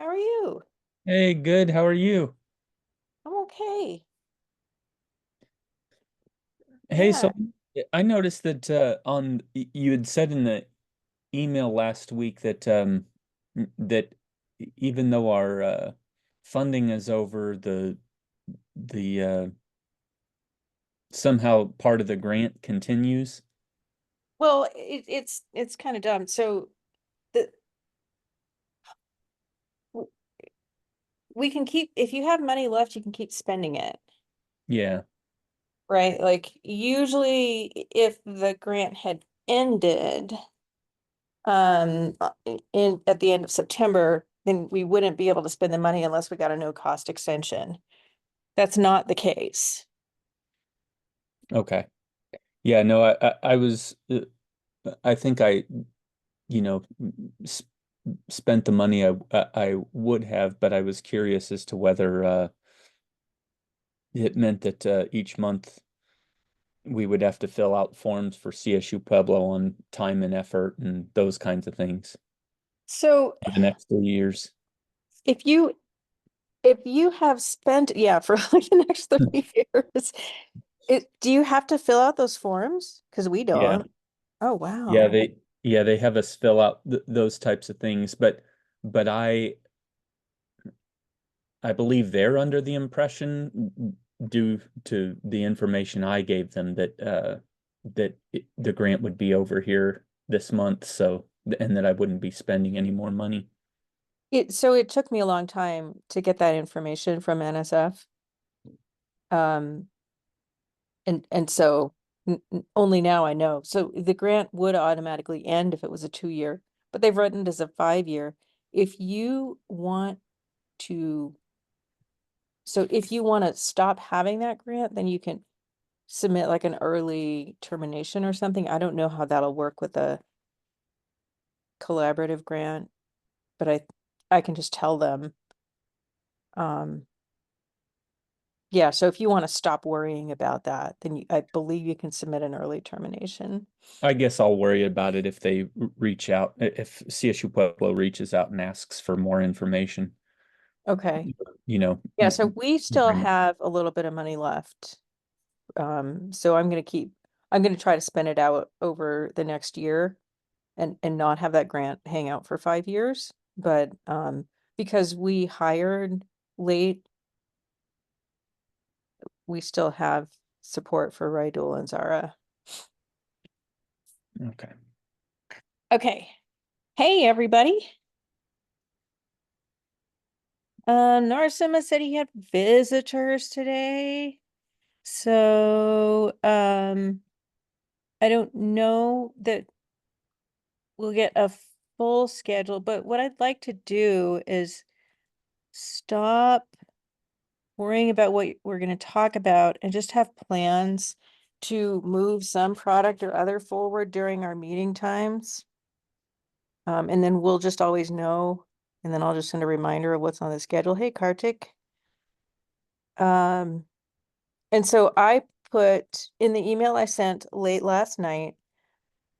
How are you? Hey, good. How are you? I'm okay. Hey, Yeah. so I noticed that you had said in the email last week that that even though our funding is over, the somehow part of the grant continues. Well, it's kind of dumb. So the w- we can keep if you have money left, you can keep spending it, Yeah. right? Like usually if the grant had ended in at the end of September, then we wouldn't be able to spend the money unless we got a no cost extension. That's not the case. Okay. Yeah, no, I was I think you know s spent the money I would have, but I was curious as to whether it meant that each month we would have to fill out forms for CSU Pueblo on time and effort and those kinds of things So for the next 3 years. if you if you have spent, yeah, for like the next 3 years, do you have to fill out those forms? Because we Yeah. don't. Oh, Yeah, wow. they have us fill out th those types of things, but I believe they're under the impression due to the information I gave them that the grant would be over here this month, so and that I wouldn't be spending any more money. So it took me a long time to get that information from NSF. Um, and so only now I know. So the grant would automatically end if it was a 2 year, but they've written it as a 5 year. If you want to, so if you want to stop having that grant, then you can submit like an early termination or something. I don't know how that'll work with a collaborative grant, but I can just tell them. Um, yeah, so if you want to stop worrying about that, then I believe you can submit an early termination. I guess I'll worry about it if they reach out, if CSU Pueblo reaches out and asks for more information, Okay. you know. Yeah, so we still have a little bit of money left. So I'm gonna try to spend it out over the next year and not have that grant hang out for 5 years. But because we hired late, we still have support for Rydul and Zara. Okay. Okay. Hey, everybody. Narsima said he had visitors today. So, I don't know that we'll get a full schedule, but what I'd like to do is stop worrying about what we're going to talk about and just have plans to move some product or other forward during our meeting times. And then we'll just always know, and then I'll just send a reminder of what's on the schedule. Hey, Kartik. Um, and so I put in the email I sent late last night,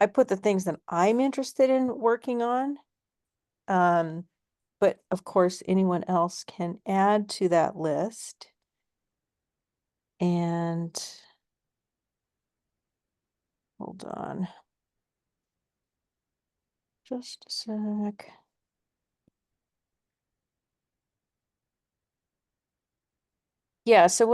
I put the things that I'm interested in working on. Um, but of course, anyone else can add to that list. And hold on just a sec. Yeah, so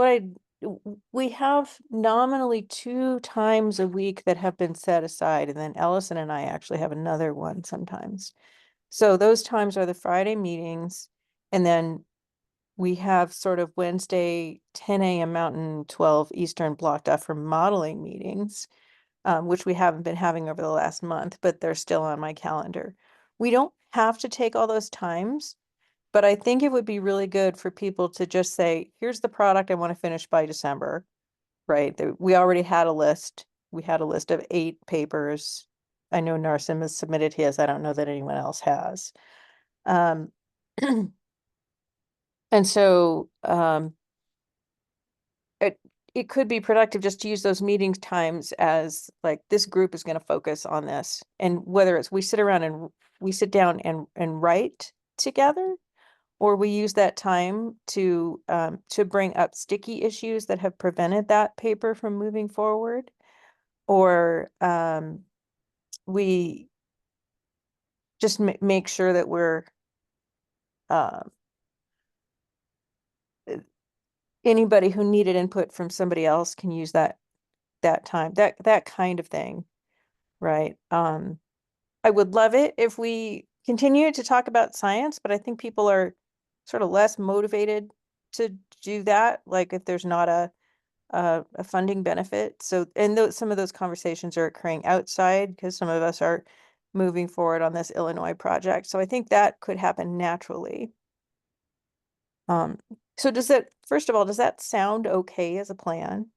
we have nominally 2 times a week that have been set aside, and then Ellison and I actually have another one sometimes. So those times are the Friday meetings, and then we have sort of Wednesday, 10 a.m. Mountain, 12 Eastern blocked off for modeling meetings, which we haven't been having over the last month, but they're still on my calendar. We don't have to take all those times, but I think it would be really good for people to just say, here's the product I want to finish by December, right? We already had a list. We had a list of 8 papers. I know Narsim has submitted his. I don't know that anyone else has. Um, and so it it could be productive just to use those meetings times as like this group is going to focus on this. And whether it's we sit down and write together, or we use that time to bring up sticky issues that have prevented that paper from moving forward, or we just make sure that we're um anybody who needed input from somebody else can use that time, that kind of thing, right? I would love it if we continue to talk about science, but I think people are sort of less motivated to do that, like if there's not a funding benefit. So, and some of those conversations are occurring outside because some of us are moving forward on this Illinois project. So I think that could happen naturally. Um, so first of all, does that sound okay as a plan?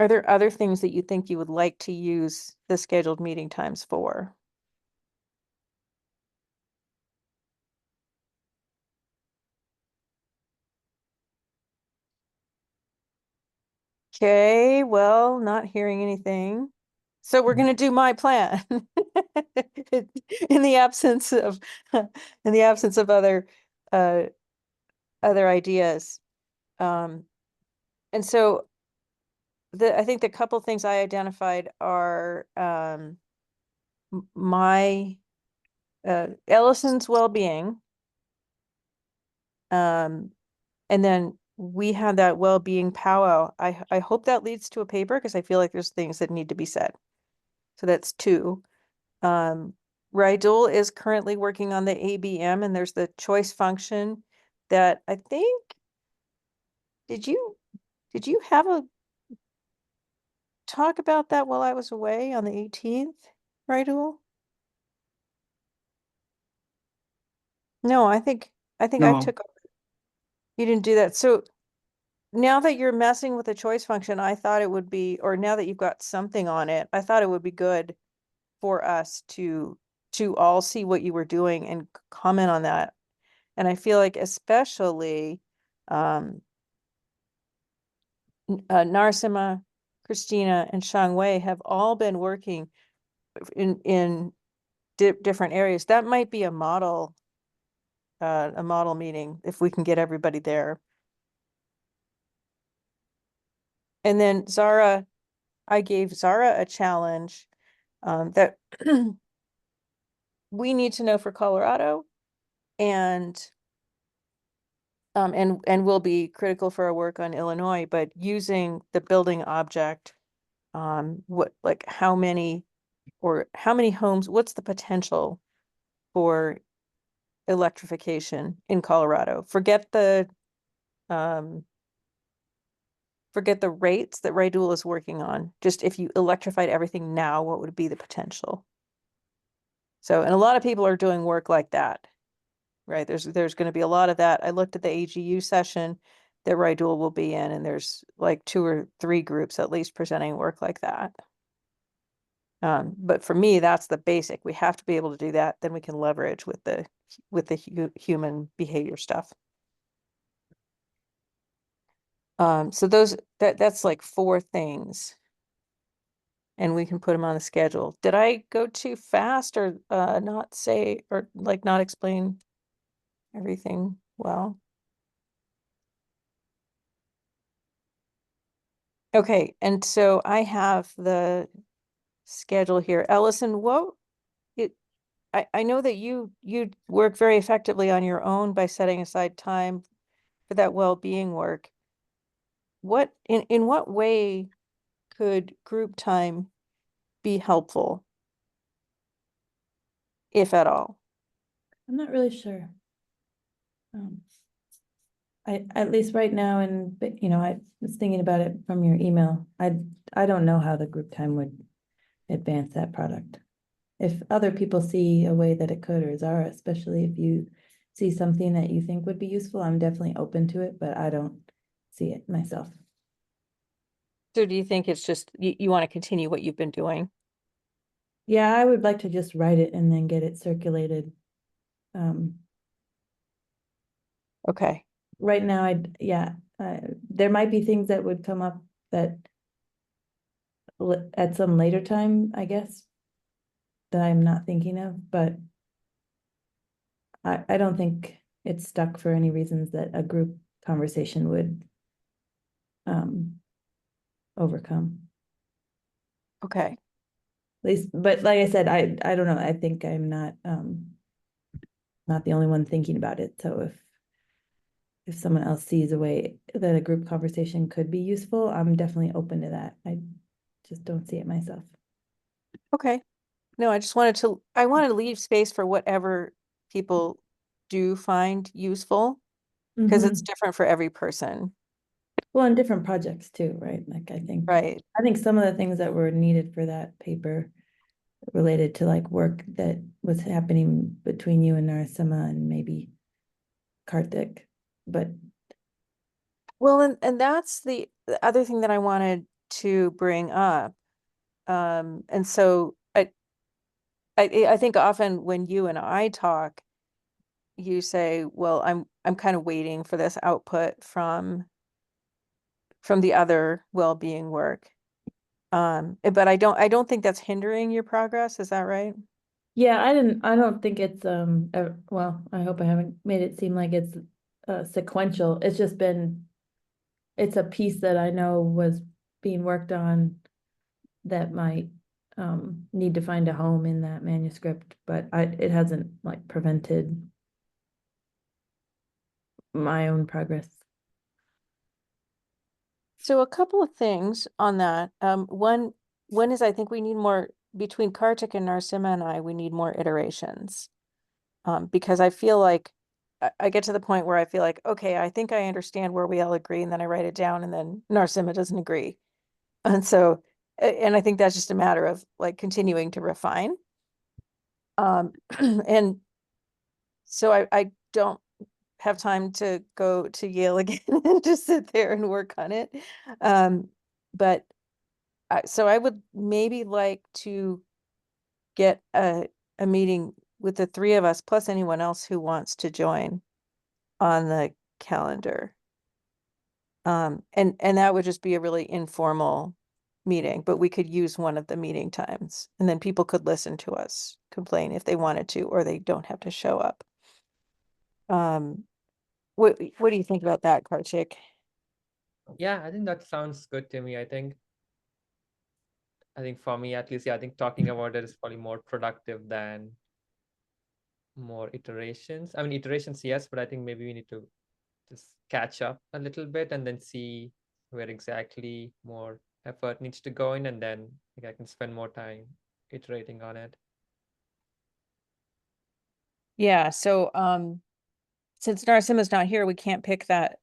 Are there other things that you think you would like to use the scheduled meeting times for? Okay, well, not hearing anything. So we're gonna do my plan. In the absence of, in the absence of uh, other ideas. And so I think the couple things I identified are, my, Ellison's well-being. And then we had that well-being powwow. I hope that leads to a paper because I feel like there's things that need to be said. So that's two. Rydul is currently working on the ABM, and there's the choice function that I think, did you have a talk about that while I was away on the 18th, Rydul? No, I think I No, took, you didn't do that. So now that you're messing with the choice function, I thought it would be, or now that you've got something on it, I thought it would be good for us to all see what you were doing and comment on that. And I feel like especially Narsima, Christina, and Shang Wei have all been working in different areas. That might be a model meeting if we can get everybody there. And then Zara, I gave Zara a challenge that we need to know for Colorado, and and will be critical for our work on Illinois, but using the building object, what, like how many homes, what's the potential for electrification in Colorado? Um, forget the rates that Rydul is working on. Just if you electrified everything now, what would be the potential? So, and a lot of people are doing work like that, right? There's going to be a lot of that. I looked at the AGU session that Rydul will be in, and there's like 2 or 3 groups at least presenting work like that. But for me, that's the basic. We have to be able to do that. Then we can leverage with the human behavior stuff. So that's like 4 things. And we can put them on the schedule. Did I go too fast or not say, or like not explain everything well? Okay, and so I have the schedule here. Ellison, I know that you work very effectively on your own by setting aside time for that well-being work. In what way could group time be helpful, if at all? I'm not really sure. Um, at least right now, and I was thinking about it from your email. I don't know how the group time would advance that product. If other people see a way that it could, or Zara, especially if you see something that you think would be useful, I'm definitely open to it, but I don't see it myself. So do you think it's just you want to continue what you've been doing? Yeah, I would like to just write it and then get it circulated. Okay. Right now, there might be things that would come up that at some later time, I guess. that I'm not thinking of, but I don't think it's stuck for any reasons that a group conversation would overcome. Okay. At least, but like I said, I don't know. I think I'm not the only one thinking about it. So if someone else sees a way that a group conversation could be useful, I'm definitely open to that. I just don't see it myself. Okay. No, I wanted to leave space for whatever people do find useful, because it's Mhm. different for every person, Well, and different projects too, right? Like right? I think some of the things that were needed for that paper related to like work that was happening between you and Narasimha and maybe Karthik, but Well, and that's the other thing that I wanted to bring up. And so I think often when you and I talk, you say, well, I'm kind of waiting for this output from the other well-being work. But I don't think that's hindering your progress. Is that right? yeah, I don't think it's well, I hope I haven't made it seem like it's sequential. It's just been it's a piece that I know was being worked on that might need to find a home in that manuscript, but it hasn't like prevented my own progress. So a couple of things on that. One is I think we need more between Kartik and Narsima and I, we need more iterations. Because I feel like I get to the point where I feel like, okay, I think I understand where we all agree, and then I write it down, and then Narsima doesn't agree. And so, and I think that's just a matter of like continuing to refine. And so I don't have time to go to Yale again and just sit there and work on it. But so I would maybe like to get a meeting with the three of us plus anyone else who wants to join on the calendar. And that would just be a really informal meeting, but we could use one of the meeting times, and then people could listen to us complain if they wanted to, or they don't have to show up. Um, what do you think about that, Karchik? Yeah, I think that sounds good to me. I think for me at least, yeah, I think talking about it is probably more productive than more iterations. I mean, iterations, yes, but I think maybe we need to just catch up a little bit and then see where exactly more effort needs to go in, and then I think I can spend more time iterating on it. Yeah, so since Narasimha's not here, we can't pick that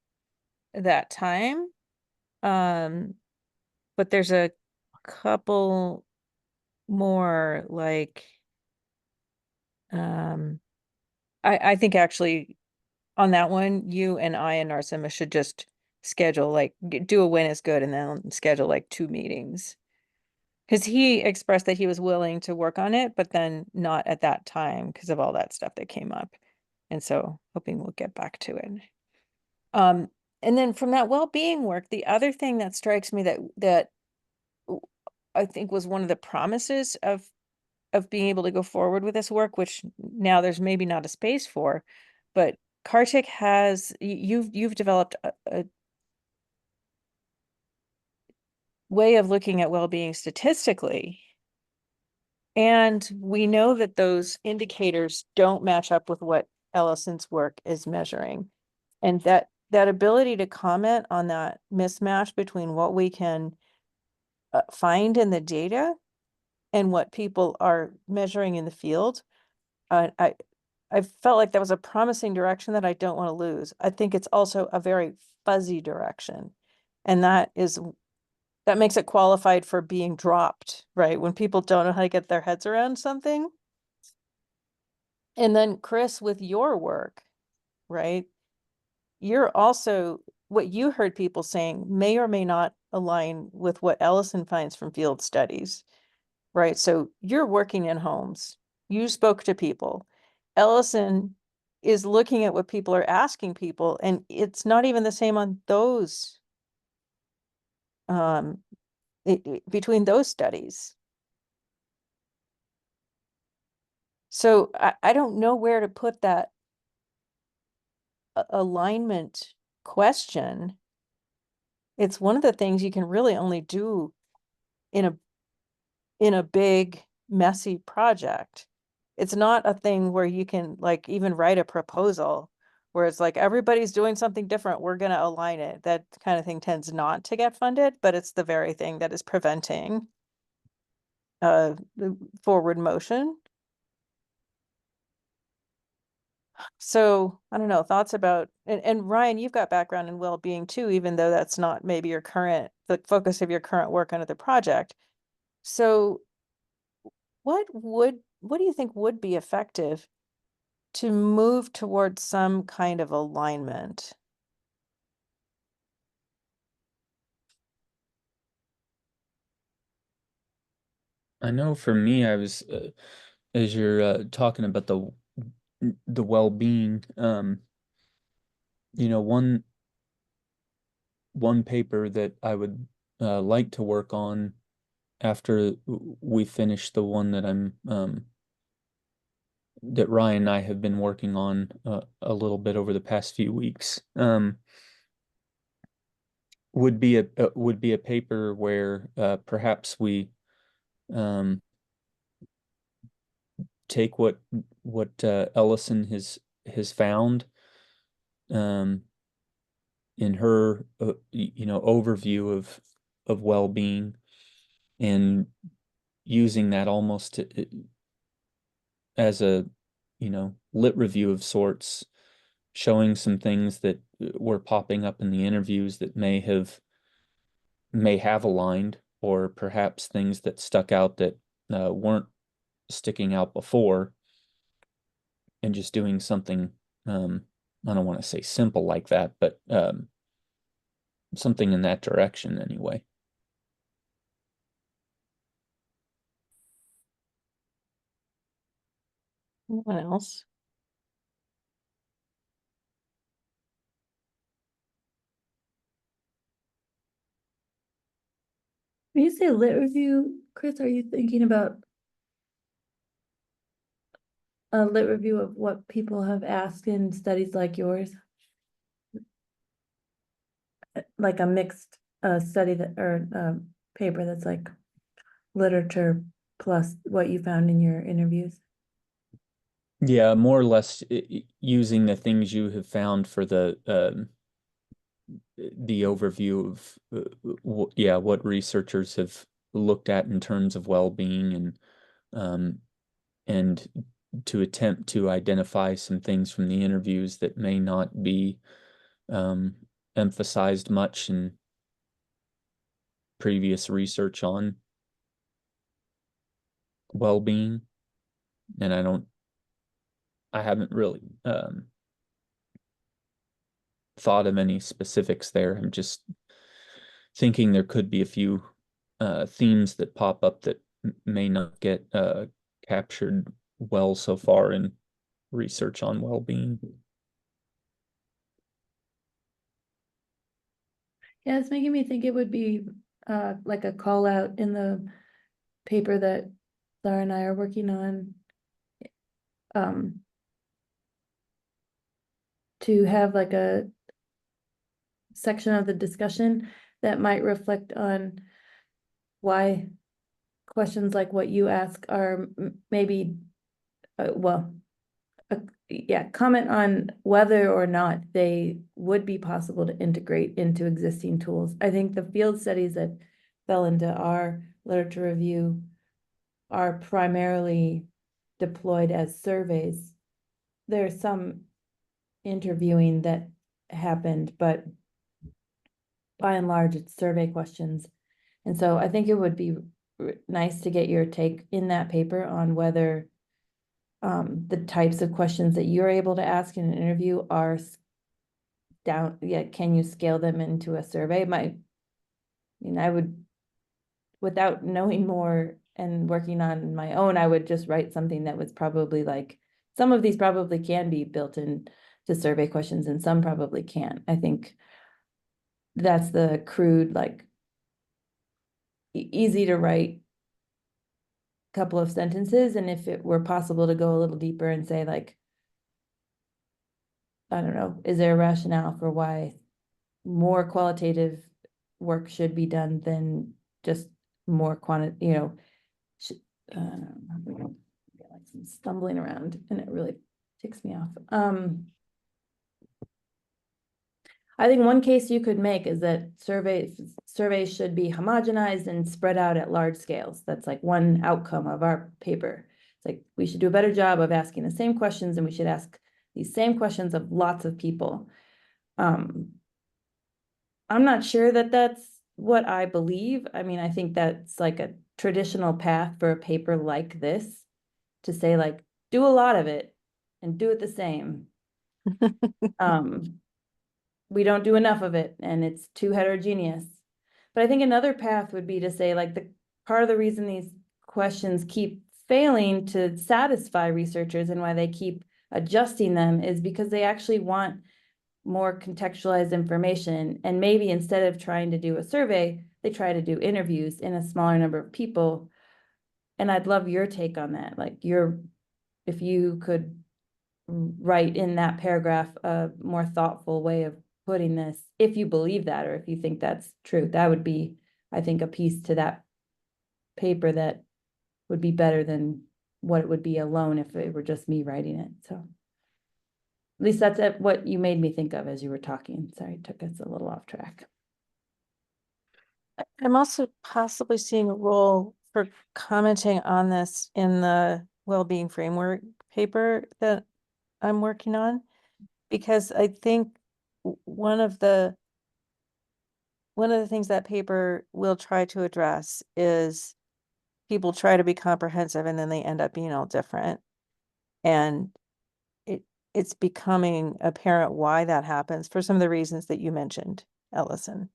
time. But there's a couple more like um I think actually on that one, you and I and Narasimha should just schedule like do a when is good and then schedule like 2 meetings. Because he expressed that he was willing to work on it, but then not at that time because of all that stuff that came up. And so hoping we'll get back to it. Um, and then from that well-being work, the other thing that strikes me that I think was one of the promises of being able to go forward with this work, which now there's maybe not a space for, but Kartik has you've developed a way of looking at well-being statistically. And we know that those indicators don't match up with what Ellison's work is measuring. And that ability to comment on that mismatch between what we can find in the data and what people are measuring in the field, I felt like that was a promising direction that I don't want to lose. I think it's also a very fuzzy direction. And that makes it qualified for being dropped, right? When people don't know how to get their heads around something. And then Chris, with your work, right? You're also, what you heard people saying may or may not align with what Ellison finds from field studies, right? So you're working in homes, you spoke to people. Ellison is looking at what people are asking people, and it's not even the same on those, between those studies. So I don't know where to put that alignment question. It's one of the things you can really only do in a big, messy project. It's not a thing where you can like even write a proposal where it's like everybody's doing something different, we're gonna align it. That kind of thing tends not to get funded, but it's the very thing that is preventing the forward motion. So I don't know, thoughts about, and Ryan, you've got background in well-being too, even though that's not maybe your current, the focus of your current work under the project. So what do you think would be effective to move towards some kind of alignment? I know for me, I was as you're talking about the well-being, you know, one paper that I would like to work on after we finish the one that that Ryan and I have been working on a little bit over the past few weeks, would be a paper where perhaps we take what Ellison has found in her overview of well-being, and using that almost as a lit review of sorts, showing some things that were popping up in the interviews that may have aligned, or perhaps things that stuck out that weren't sticking out before, and just doing something, I don't want to say simple like that, but something in that direction anyway. Anyone else? When you say lit review, Chris, are you thinking about a lit review of what people have asked in studies like yours? Like a mixed study that, or paper that's like literature plus what you found in your interviews? Yeah, more or less using the things you have found for the overview of what researchers have looked at in terms of well-being, and to attempt to identify some things from the interviews that may not be emphasized much in previous research on well-being. And I haven't really thought of any specifics there. I'm just thinking there could be a few themes that pop up that may not get captured well so far in research on well-being. Yeah, it's making me think it would be like a call out in the paper that Laura and I are working on. To have like a section of the discussion that might reflect on why questions like what you ask are maybe, comment on whether or not they would be possible to integrate into existing tools. I think the field studies that fell into our literature review are primarily deployed as surveys. There's some interviewing that happened, but by and large, it's survey questions. And so I think it would be nice to get your take in that paper on whether the types of questions that you're able to ask in an interview are can you scale them into a survey? I would, without knowing more and working on my own, I would just write something that was probably like, some of these probably can be built in to survey questions and some probably can't. I think that's the crude, like easy to write couple of sentences, and if it were possible to go a little deeper and say like, I don't know, is there a rationale for why more qualitative work should be done than just more quantity, I feel like I'm stumbling around and it really ticks me off. I think one case you could make is that surveys should be homogenized and spread out at large scales. That's like one outcome of our paper. It's like we should do a better job of asking the same questions, and we should ask these same questions of lots of people. I'm not sure that that's what I believe. I mean, I think that's like a traditional path for a paper like this, to say like, do a lot of it and do it the same. We don't do enough of it and it's too heterogeneous. But I think another path would be to say like, the part of the reason these questions keep failing to satisfy researchers and why they keep adjusting them is because they actually want more contextualized information. And maybe instead of trying to do a survey, they try to do interviews in a smaller number of people. And I'd love your take on that. Like if you could write in that paragraph a more thoughtful way of putting this, if you believe that, or if you think that's true, that would be, I think, a piece to that paper that would be better than what it would be alone if it were just me writing it. So at least that's what you made me think of as you were talking. Sorry, took us a little off track. I'm also possibly seeing a role for commenting on this in the well-being framework paper that I'm working on, because I think one of the things that paper will try to address is people try to be comprehensive and then they end up being all different. And it's becoming apparent why that happens for some of the reasons that you mentioned, Ellison.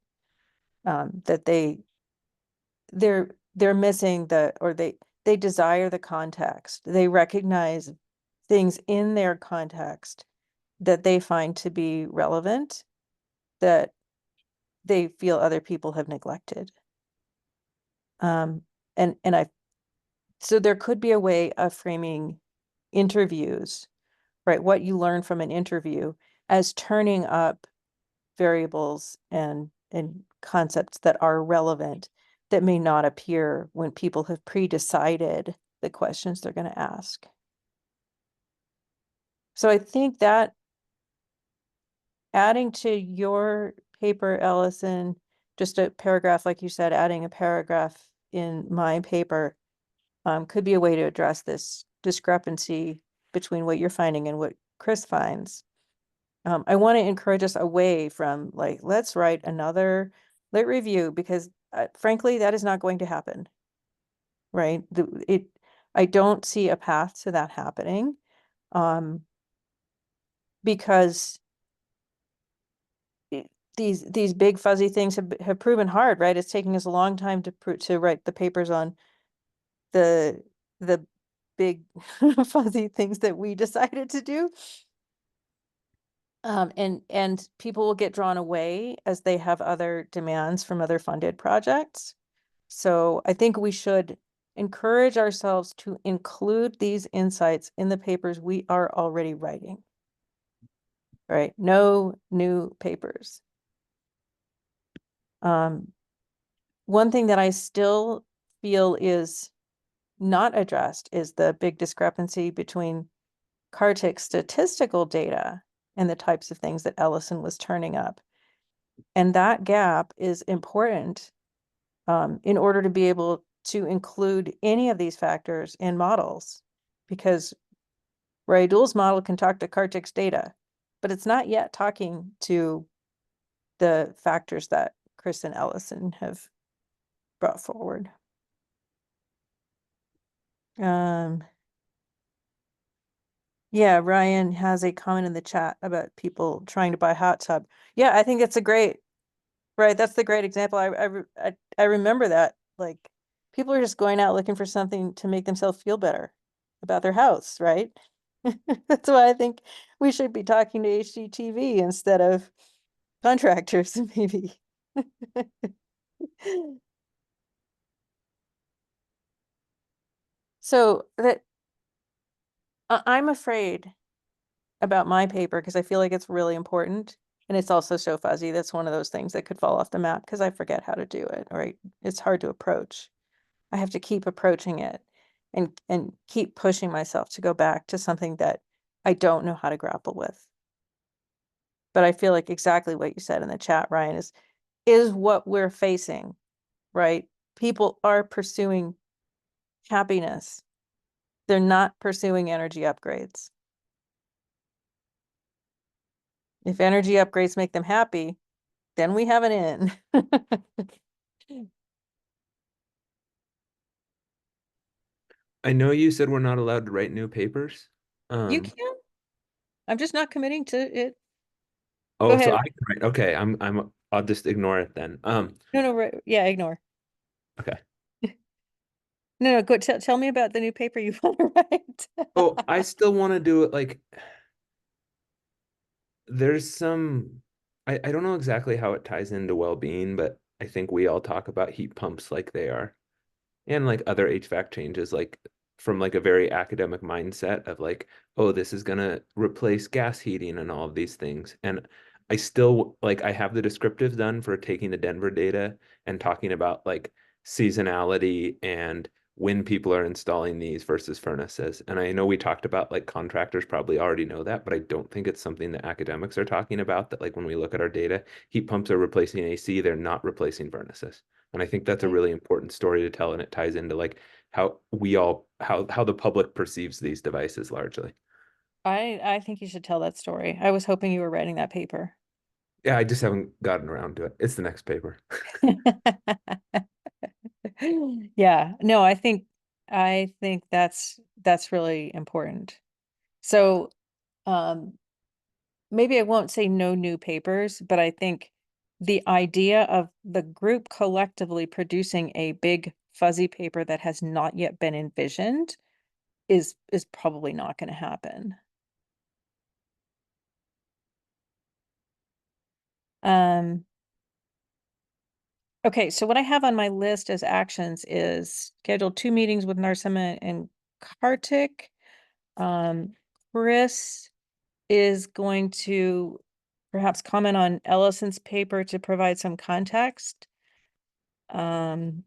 That they're missing they desire the context. They recognize things in their context that they find to be relevant, that they feel other people have neglected. So there could be a way of framing interviews, right? What you learn from an interview as turning up variables and concepts that are relevant that may not appear when people have pre-decided the questions they're going to ask. So I think that adding to your paper, Ellison, just a paragraph, like you said, adding a paragraph in my paper could be a way to address this discrepancy between what you're finding and what Chris finds. I want to encourage us away from like, let's write another lit review, because frankly, that is not going to happen, right? I don't see a path to that happening, because these big fuzzy things have proven hard, right? It's taking us a long time to write the papers on the big fuzzy things that we decided to do. And people will get drawn away as they have other demands from other funded projects. So I think we should encourage ourselves to include these insights in the papers we are already writing. Right? No new papers. One thing that I still feel is not addressed is the big discrepancy between Cartix statistical data and the types of things that Ellison was turning up. And that gap is important in order to be able to include any of these factors in models, because Ray-Dool's model can talk to Cartix data, but it's not yet talking to the factors that Chris and Ellison have brought forward. Yeah, Ryan has a comment in the chat about people trying to buy hot tub. Yeah, I think it's right. That's the great example. I remember that, like, people are just going out looking for something to make themselves feel better about their house, right? That's why I think we should be talking to HGTV instead of contractors, maybe. So that I'm afraid about my paper because I feel like it's really important. And it's also so fuzzy. That's one of those things that could fall off the map because I forget how to do it, right? It's hard to approach. I have to keep approaching it and keep pushing myself to go back to something that I don't know how to grapple with. But I feel like exactly what you said in the chat, Ryan, is what we're facing, right? People are pursuing happiness. They're not pursuing energy upgrades. If energy upgrades make them happy, then we have an in. I know you said we're not allowed to write new papers. You can. I'm just not committing to it. Oh, so ahead. I can write. Okay, I'll just ignore it then. No, right, yeah, ignore. Okay. No, go tell me about the new paper you want to write. Oh, I still want to do it like there's some I don't know exactly how it ties into well-being, but I think we all talk about heat pumps like they are. And like other HVAC changes, like from like a very academic mindset of like, oh, this is gonna replace gas heating and all of these things. And I still like I have the descriptives done for taking the Denver data and talking about like seasonality and when people are installing these versus furnaces. And I know we talked about like contractors probably already know that, but I don't think it's something that academics are talking about, that like when we look at our data, heat pumps are replacing AC, they're not replacing furnaces. And I think that's a Right. really important story to tell, and it ties into like how we all how the public perceives these devices largely. I think you should tell that story. I was hoping you were writing that paper. Yeah, I just haven't gotten around to it. It's the next paper. Yeah, no, I think that's really important. So maybe I won't say no new papers, but I think the idea of the group collectively producing a big fuzzy paper that has not yet been envisioned is probably not going to happen. Okay, so what I have on my list as actions is schedule 2 meetings with Narsema and Kartik. Chris is going to perhaps comment on Ellison's paper to provide some context. And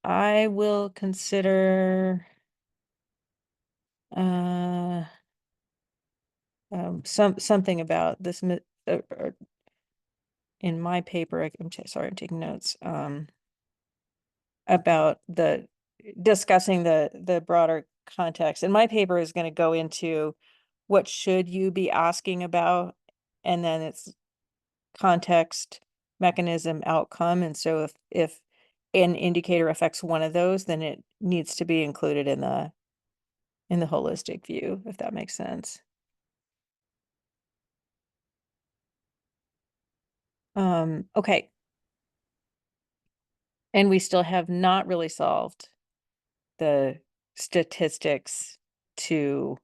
I will consider something about this in my paper. Sorry, I'm taking notes. About discussing the broader context. And my paper is going to go into what should you be asking about, and then it's context, mechanism, outcome. And so if an indicator affects one of those, then it needs to be included in the holistic view, if that makes sense. Okay. And we still have not really solved the statistics to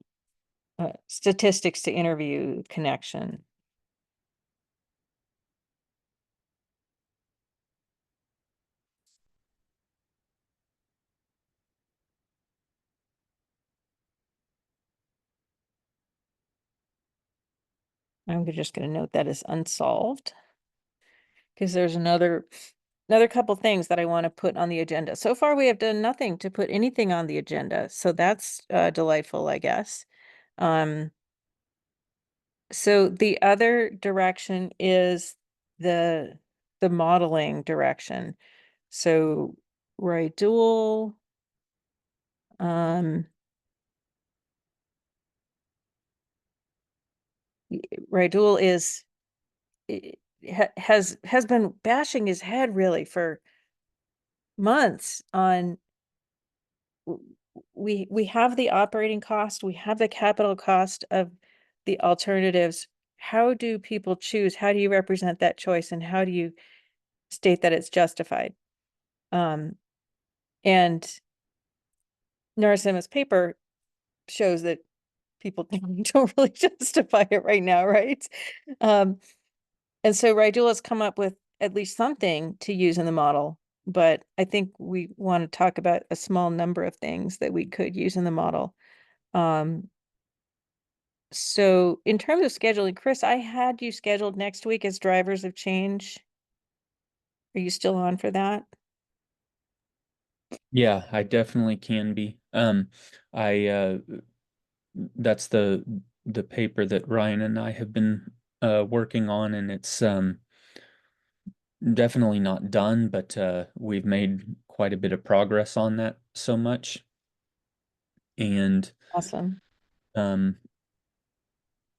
interview connection. I'm just going to note that as unsolved because there's another couple things that I want to put on the agenda. So far, we have done nothing to put anything on the agenda, so that's delightful, I guess. So the other direction is the modeling direction. So Raidul, Raidul is has been bashing his head really for months on we have the operating cost, we have the capital cost of the alternatives. How do people choose? How do you represent that choice, and how do you state that it's justified? And Narasimha's paper shows that people don't really justify it right now, right? And so Raidul has come up with at least something to use in the model. but I think we want to talk about a small number of things that we could use in the model. So in terms of scheduling, Chris, I had you scheduled next week as Drivers of Change. Are you still on for that? Yeah, I definitely can be. I that's the paper that Ryan and I have been working on, and it's definitely not done, but we've made quite a bit of progress on that so much. And Awesome. um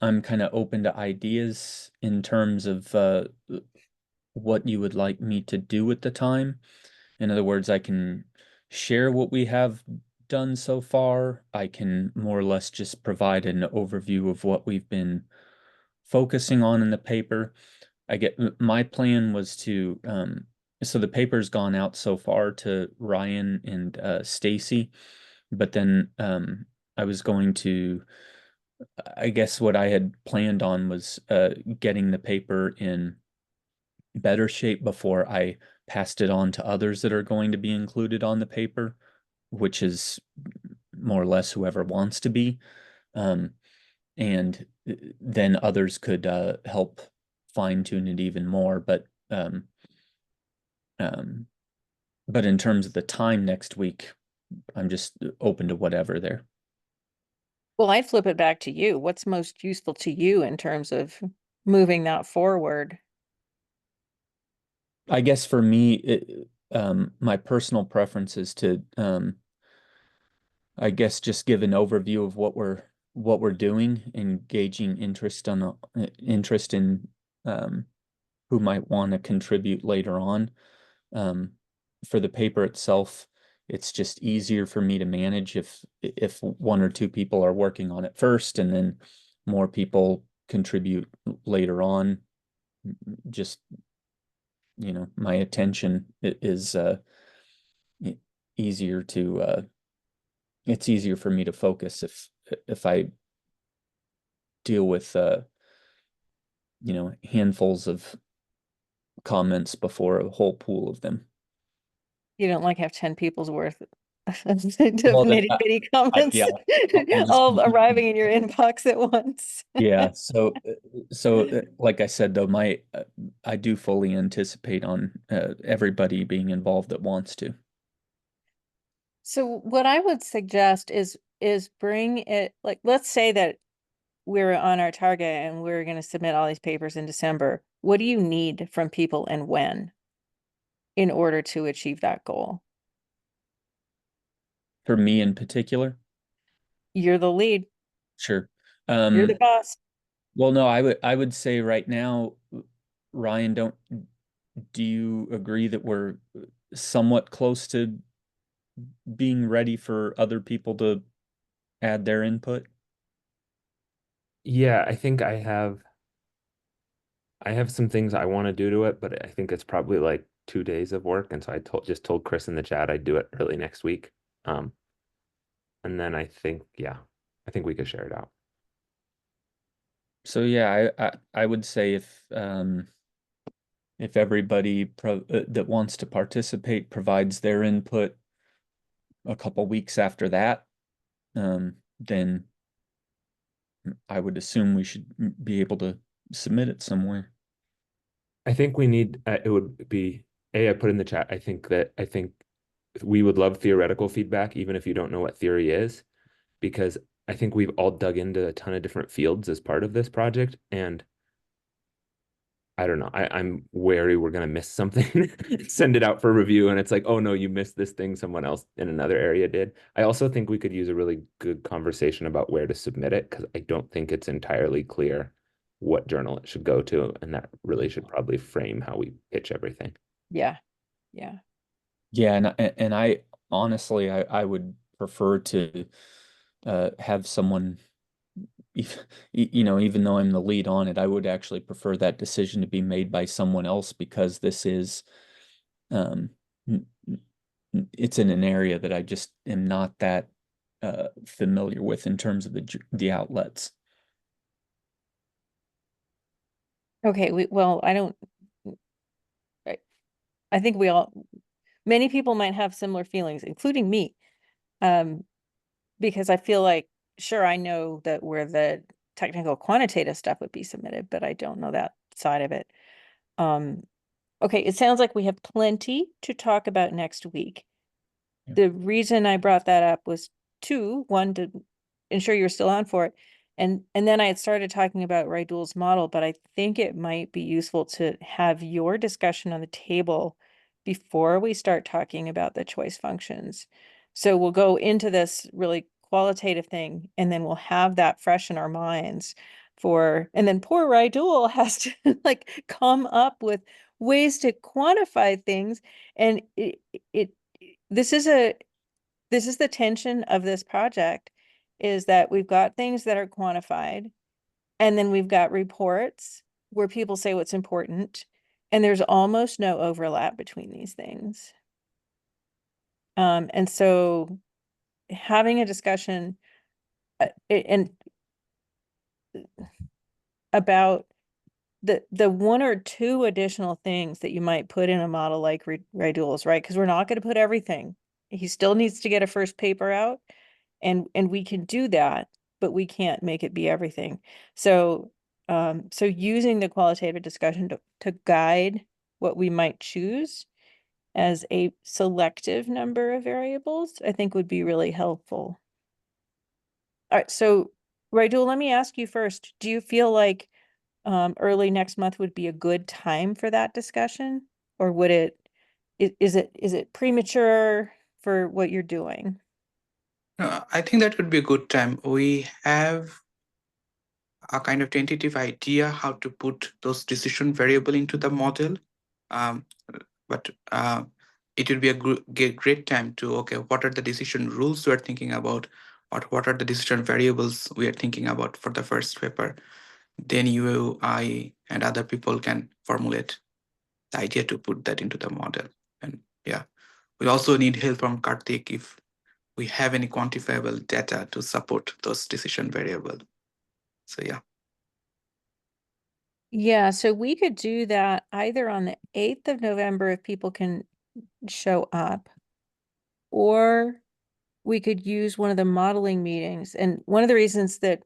I'm kind of open to ideas in terms of what you would like me to do at the time. In other words, I can share what we have done so far. I can more or less just provide an overview of what we've been focusing on in the paper. My plan was to so the paper's gone out so far to Ryan and Stacy, but then I was going to, I guess what I had planned on was getting the paper in better shape before I passed it on to others that are going to be included on the paper, which is more or less whoever wants to be. And then others could help fine tune it even more. But in terms of the time next week, I'm just open to whatever there. Well, I'd flip it back to you. What's most useful to you in terms of moving that forward? I guess for me, my personal preference is to, I guess, just give an overview of what we're doing, engaging interest in who might want to contribute later on. For the paper itself, it's just easier for me to manage if one or two people are working on it first, and then more people contribute later on. Just, my attention is easier to it's easier for me to focus if I deal with handfuls of comments before a whole pool of them. You don't like have 10 people's worth of Well, nitty bitty comments yeah, I'm just- all arriving in your inbox at once. Yeah, so like I said though, I do fully anticipate on everybody being involved that wants to. So what I would suggest is bring it, like, let's say that we're on our target and we're going to submit all these papers in December. What do you need from people and when in order to achieve that goal? For me in particular, You're the lead. sure. You're the boss. Well, no, I would say right now, Ryan, do you agree that we're somewhat close to being ready for other people to add their input? Yeah, I think I have some things I want to do to it, but I think it's probably like 2 days of work. And so I just told Chris in the chat I'd do it early next week. And then I think we could share it out. So yeah, I would say if everybody that wants to participate provides their input a couple weeks after that, then I would assume we should be able to submit it somewhere. I think we need, it would be, I put in the chat, I think we would love theoretical feedback, even if you don't know what theory is, because I think we've all dug into a ton of different fields as part of this project. And I don't know, I'm wary we're going to miss something, send it out for review. And it's like, oh no, you missed this thing someone else in another area did. I also think we could use a really good conversation about where to submit it, because I don't think it's entirely clear what journal it should go to. And that really should probably frame how we pitch everything. Yeah. Yeah. Yeah, and I honestly I would prefer to have someone, even though I'm the lead on it, I would actually prefer that decision to be made by someone else, because this is it's in an area that I just am not that familiar with in terms of the outlets. Okay, well, I think many people might have similar feelings, including me. Because I feel like, sure, I know that where the technical quantitative stuff would be submitted, but I don't know that side of it. Okay, it sounds like we have plenty to talk about next week. Yeah. The reason I brought that up was two, one, to ensure you're still on for it. And then I had started talking about Raidul's model, but I think it might be useful to have your discussion on the table before we start talking about the choice functions. So we'll go into this really qualitative thing, and then we'll have that fresh in our minds and then poor Raidul has to like come up with ways to quantify things. And this is the tension of this project, is that we've got things that are quantified, and then we've got reports where people say what's important, and there's almost no overlap between these things. And so having a discussion and about the one or two additional things that you might put in a model like Raidul's, right? Because we're not going to put everything. He still needs to get a first paper out, and we can do that, but we can't make it be everything. So so using the qualitative discussion to guide what we might choose as a selective number of variables, I think would be really helpful. All right, so Raidul, let me ask you first, do you feel like early next month would be a good time for that discussion? Or would is it premature for what you're doing? I think that would be a good time. We have a kind of tentative idea how to put those decision variable into the model. But it would be a great time to, okay, what are the decision rules we're thinking about, or what are the decision variables we are thinking about for the first paper? Then you, I, and other people can formulate the idea to put that into the model. And yeah, we also need help from Karthik if we have any quantifiable data to support those decision variable. So yeah. Yeah, so we could do that either on the 8th of November if people can show up, or we could use one of the modeling meetings. And one of the reasons that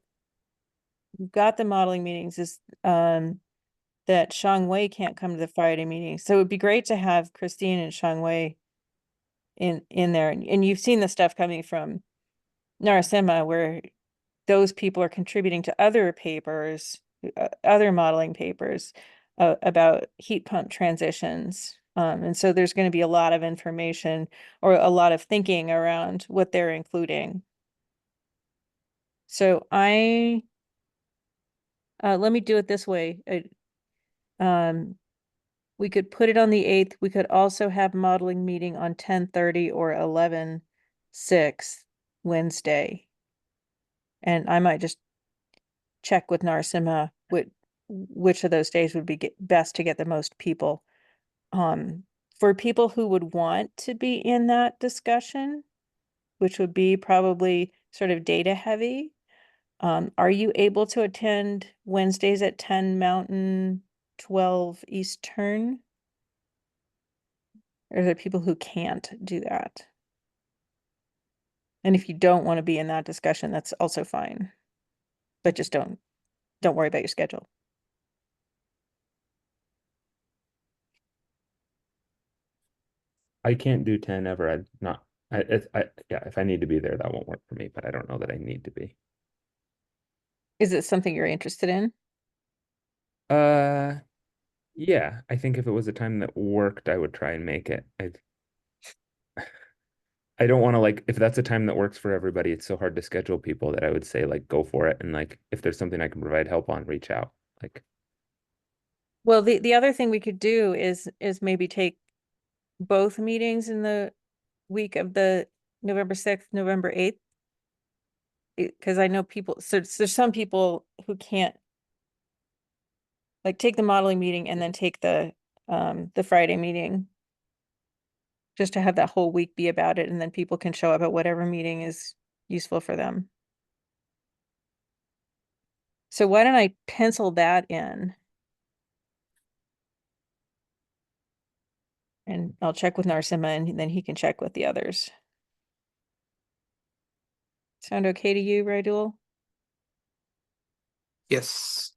we've got the modeling meetings is that Shang Wei can't come to the Friday meeting. So it would be great to have Christine and Shang Wei in there. And you've seen the stuff coming from Narasimha where those people are contributing to other papers, other modeling papers about heat pump transitions. And so there's going to be a lot of information or a lot of thinking around what they're including. So let me do it this way. We could put it on the 8th. We could also have modeling meeting on 10:30 or 11/6 Wednesday. And I might just check with Narasimha which of those days would be best to get the most people. For people who would want to be in that discussion, which would be probably sort of data heavy, are you able to attend Wednesdays at 10 Mountain, 12 Eastern? Or are there people who can't do that? And if you don't want to be in that discussion, that's also fine. But just don't worry about your schedule. I can't do 10 ever. I'd not. Yeah, if I need to be there, that won't work for me, but I don't know that I need to be. Is it something you're interested in? Yeah, I think if it was a time that worked, I would try and make it. I don't want to, like, if that's a time that works for everybody, it's so hard to schedule people that I would say, like, go for it. And like, if there's something I can provide help on, reach out. Like, Well, the other thing we could do is maybe take both meetings in the week of the November 6th, November 8th. Because I know people, so there's some people who can't like take the modeling meeting and then take the Friday meeting. Just to have that whole week be about it, and then people can show up at whatever meeting is useful for them. So why don't I pencil that in? And I'll check with Narsima and then he can check with the others. Sound okay to you, Raidul? Yes,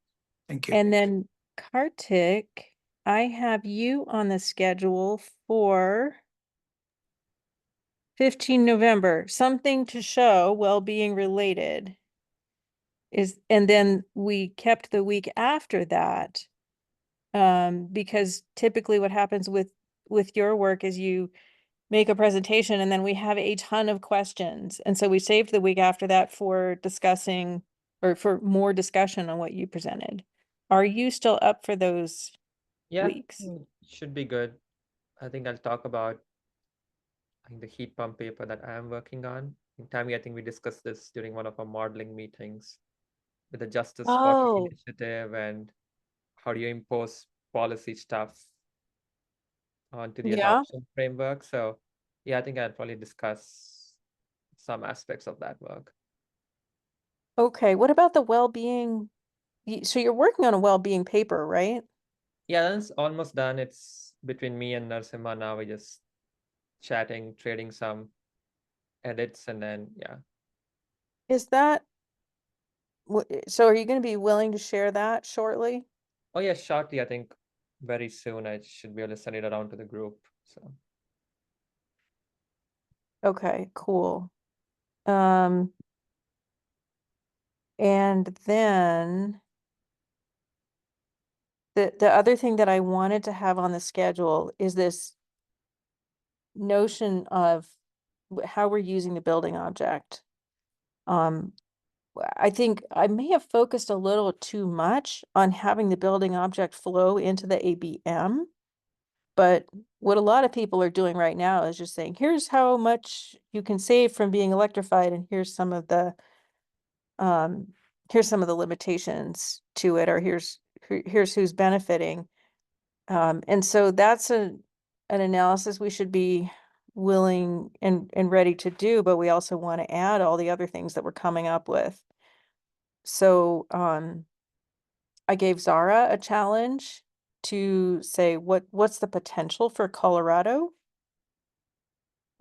thank you. And then Kartik, I have you on the schedule for 15 November, something to show well-being related. And then we kept the week after that. Because typically what happens with your work is you make a presentation and then we have a ton of questions. And so we saved the week after that for discussing or for more discussion on what you presented. Are you still up for those Yeah, weeks? should be good. I think I'll talk about the heat pump paper that I am working on. In Tammy, I think we discussed this during one of our modeling meetings with the Justice for Heat Oh, Initiative and how do you impose policy stuff onto the yeah. adoption framework. So yeah, I think I'll probably discuss some aspects of that work. Okay. What about the well-being? So you're working on a well-being paper, right? Yeah, that's almost done. It's between me and Narasimha now. We're just chatting, trading some edits, and then yeah. Is that, so are you going to be willing to share that shortly? Oh yeah, shortly, I think very soon I should be able to send it around to the group. So Okay, cool. And then the other thing that I wanted to have on the schedule is this notion of how we're using the building object. I think I may have focused a little too much on having the building object flow into the ABM. But what a lot of people are doing right now is just saying, here's how much you can save from being electrified, and here's some of the limitations to it, or here's who's benefiting. And so that's an analysis we should be willing and ready to do, but we also want to add all the other things that we're coming up with. So I gave Zara a challenge to say what's the potential for Colorado?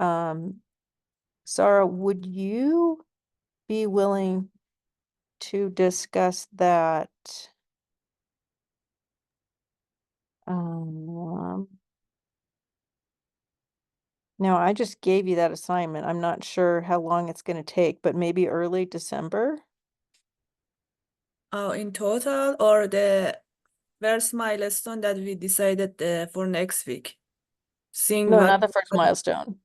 Zara, would you be willing to discuss that? Now I just gave you that assignment. I'm not sure how long it's going to take, but maybe early December. In total, or the first milestone that we decided for next week? Seeing No, what, not the first milestone.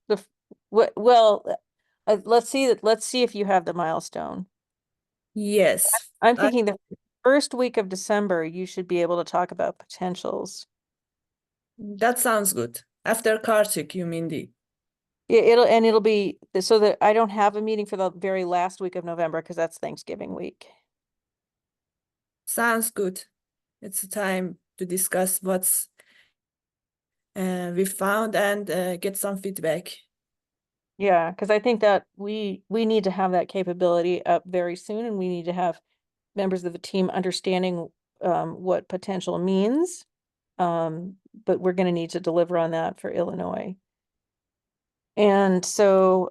Let's see if you have the milestone. yes, I'm I- thinking the first week of December, you should be able to talk about potentials. that sounds good. After Kartik, you mean the It'll be so that I don't have a meeting for the very last week of November because that's Thanksgiving week. sounds good. It's a time to discuss what's we found and get some feedback. Yeah, because I think that we need to have that capability up very soon, and we need to have members of the team understanding what potential means. But we're going to need to deliver on that for Illinois. And so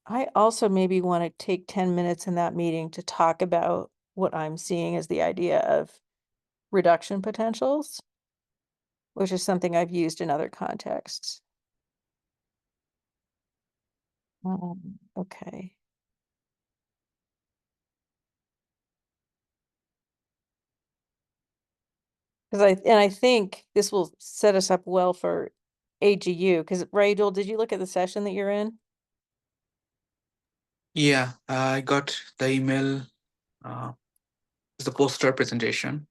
I also maybe want to take 10 minutes in that meeting to talk about what I'm seeing as the idea of reduction potentials, which is something I've used in other contexts. Okay. Because I think this will set us up well for AGU. Because Raidul, did you look at the session that you're in? Yeah, I got the email. It's the poster presentation.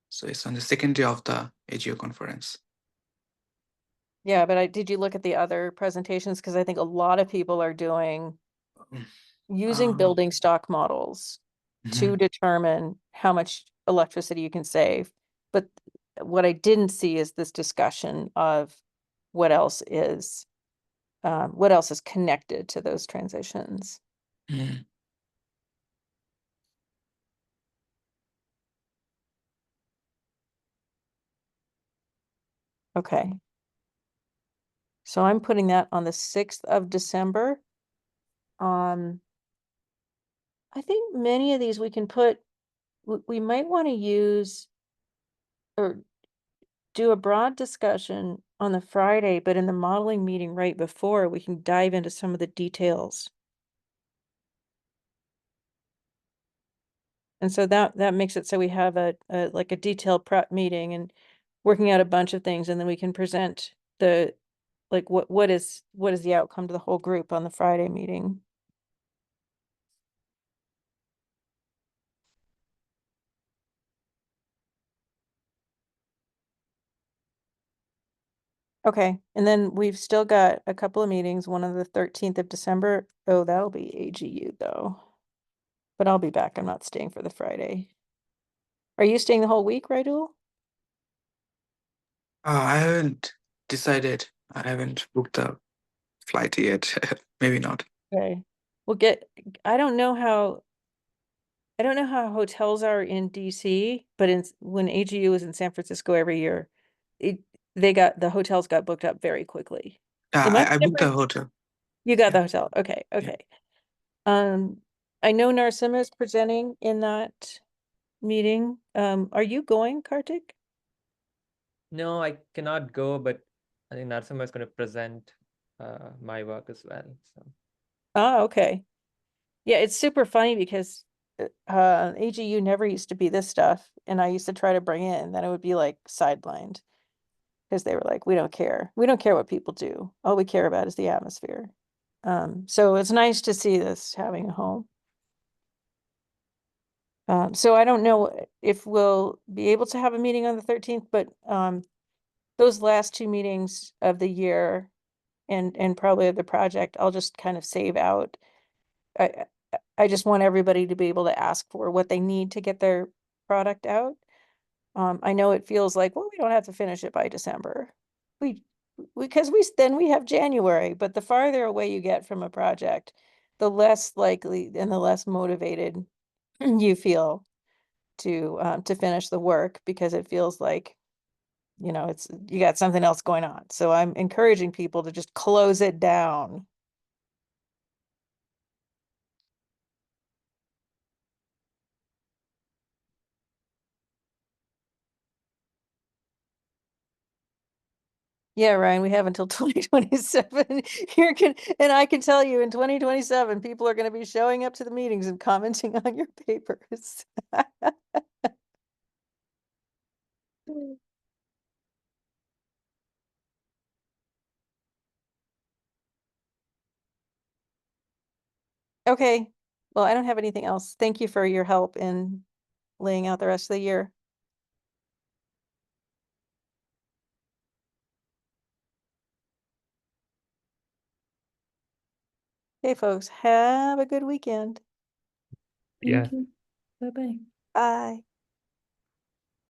So it's on the second day of the AGO conference. Yeah, but did you look at the other presentations? Because I think a lot of people are doing using building stock models to determine how much electricity you can save. But what I didn't see is this discussion of what else is connected to those transitions. Mhm. Okay. So I'm putting that on the 6th of December. I think many of these we can put, we might want to use or do a broad discussion on the Friday, but in the modeling meeting right before, we can dive into some of the details. And so that makes it so we have a like a detailed prep meeting and working out a bunch of things, and then we can present the like what is the outcome to the whole group on the Friday meeting. Okay, and then we've still got a couple of meetings, one on the 13th of December. Oh, that'll be AGU though. But I'll be back. I'm not staying for the Friday. Are you staying the whole week, Raidul? I haven't decided. I haven't booked the flight yet. Maybe not. Okay. I don't know how hotels are in DC, but when AGU was in San Francisco every year, the hotels got booked up very quickly. It might I be booked the different. hotel. You got the Yeah. hotel. Okay, okay. I know Narsima is presenting in that meeting. Are you going, Kartik? No, I cannot go, but I think Narsima is going to present my work as well. So Oh, okay. Yeah, it's super funny because AGU never used to be this stuff, and I used to try to bring it, and then it would be like sidelined because they were like, we don't care. We don't care what people do. All we care about is the atmosphere. So it's nice to see this having a home. So I don't know if we'll be able to have a meeting on the 13th, but those last two meetings of the year and probably of the project, I'll just kind of save out. I just want everybody to be able to ask for what they need to get their product out. I know it feels like, well, we don't have to finish it by December. Because then we have January, but the farther away you get from a project, the less likely and the less motivated you feel to finish the work because it feels like, you got something else going on. So I'm encouraging people to just close it down. Yeah, Ryan, we have until 2027. And I can tell you in 2027, people are going to be showing up to the meetings and commenting on your papers. Okay, well, I don't have anything else. Thank you for your help in laying out the rest of the year. Okay, folks, have a good weekend. Yeah. Thank you. Bye-bye. Bye.